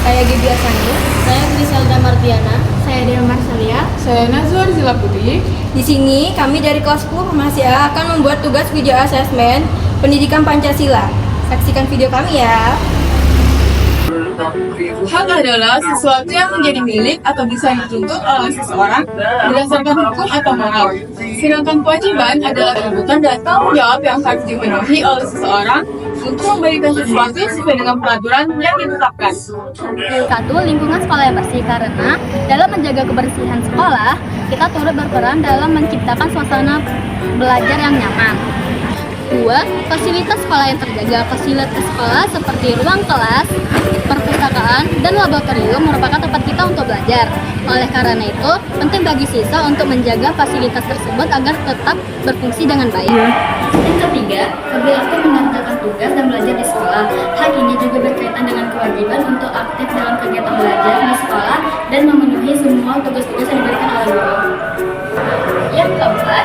Saya Gibi Asani. Saya Griselda Martiana. Saya Dewa Marsalia. Saya Nazwa Arzila Putri. Di sini kami dari kelas 10 Farmasia akan membuat tugas video asesmen pendidikan Pancasila. Saksikan video kami ya. Hak adalah sesuatu yang menjadi milik atau bisa dituntut oleh seseorang berdasarkan hukum atau moral. Sedangkan kewajiban adalah tuntutan dan tanggung jawab yang harus dipenuhi oleh seseorang untuk memberikan sesuatu sesuai dengan peraturan yang ditetapkan. Satu, lingkungan sekolah yang bersih, karena dalam menjaga kebersihan sekolah, kita turut berperan dalam menciptakan suasana belajar yang nyaman. Dua, fasilitas sekolah yang terjaga. Fasilitas sekolah seperti ruang kelas, perpustakaan, dan laboratorium merupakan tempat kita untuk belajar. Oleh karena itu, penting bagi siswa untuk menjaga fasilitas tersebut agar tetap berfungsi dengan baik. Yang ketiga, kebiasaan mengerjakan tugas dan belajar di sekolah. Hal ini juga berkaitan dengan kewajiban untuk aktif dalam kegiatan belajar di sekolah dan memenuhi semua tugas-tugas yang diberikan oleh guru. Yang keempat,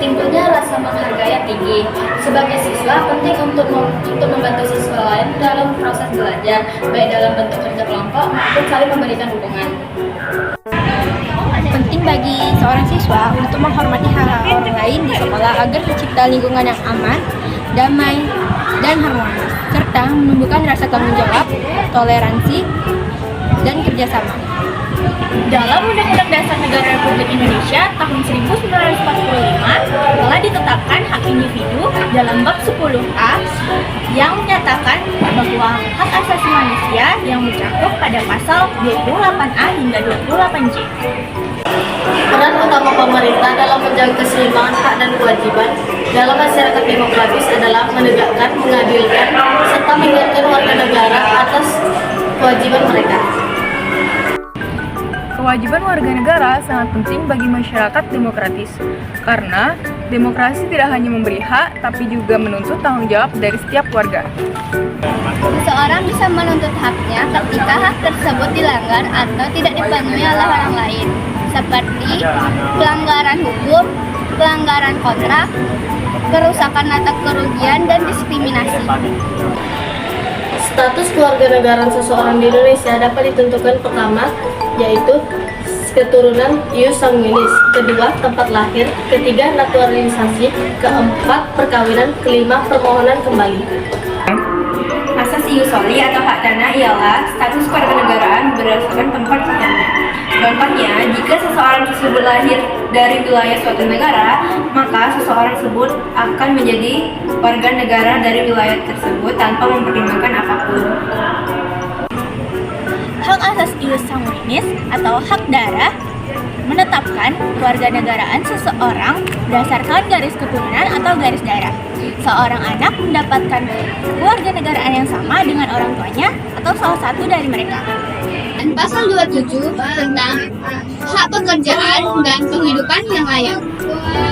tentunya rasa menghargai yang tinggi. Sebagai siswa, penting untuk membantu siswa lain dalam proses belajar, baik dalam bentuk kerja kelompok maupun saling memberikan dukungan. Penting bagi seorang siswa untuk menghormati hak-hak orang lain di sekolah agar tercipta lingkungan yang aman, damai, dan harmonis, serta menumbuhkan rasa tanggung jawab, toleransi, dan kerjasama. Dalam Undang-Undang Dasar Negara Republik Indonesia tahun 1945 telah ditetapkan hak individu dalam bab 10A yang menyatakan bahwa hak asasi manusia yang mencakup pada pasal 28A hingga 28J. Peran utama pemerintah dalam menjaga keseimbangan hak dan kewajiban dalam masyarakat demokratis adalah menegakkan, mengadilkan, serta mengingatkan warga negara atas kewajiban mereka. Kewajiban warga negara sangat penting bagi masyarakat demokratis, karena demokrasi tidak hanya memberi hak, tapi juga menuntut tanggung jawab dari setiap warga. Seseorang bisa menuntut haknya ketika hak tersebut dilanggar atau tidak dipenuhi oleh orang lain, seperti pelanggaran hukum, pelanggaran kontrak, kerusakan atau kerugian, dan diskriminasi. Status kewarganegaraan seseorang di Indonesia dapat ditentukan pertama, yaitu keturunan ius sanguinis, kedua tempat lahir, ketiga naturalisasi, keempat perkawinan, kelima permohonan kembali. Asas ius soli atau hak tanah ialah status kewarganegaraan berdasarkan tempat lahirnya. Contohnya, jika seseorang tersebut lahir dari wilayah suatu negara, maka seseorang tersebut akan menjadi warga negara dari wilayah tersebut tanpa mempertimbangkan apapun. Hak asasi ius sanguinis atau hak darah menetapkan kewarganegaraan seseorang berdasarkan garis keturunan atau garis darah. Seorang anak mendapatkan kewarganegaraan yang sama dengan orang tuanya atau salah satu dari mereka. Dan pasal 27 tentang hak pekerjaan dan kehidupan yang layak.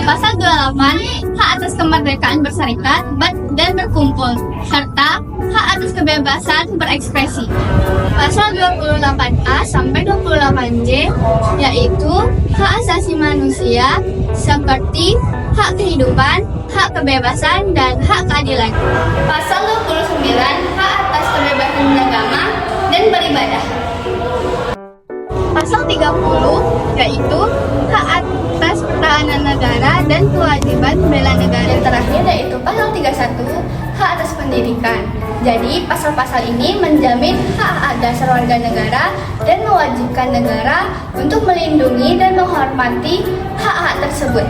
Pasal 28 hak atas kemerdekaan berserikat dan berkumpul, serta hak atas kebebasan berekspresi. Pasal 28A sampai 28J yaitu hak asasi manusia seperti hak kehidupan, hak kebebasan, dan hak keadilan. Pasal 29 hak atas kebebasan beragama dan beribadah. Pasal 30 yaitu hak atas pertahanan negara dan kewajiban bela negara. Yang terakhir yaitu pasal 31 hak atas pendidikan. Jadi pasal-pasal ini menjamin hak dasar warga negara dan mewajibkan negara untuk melindungi dan menghormati hak-hak tersebut.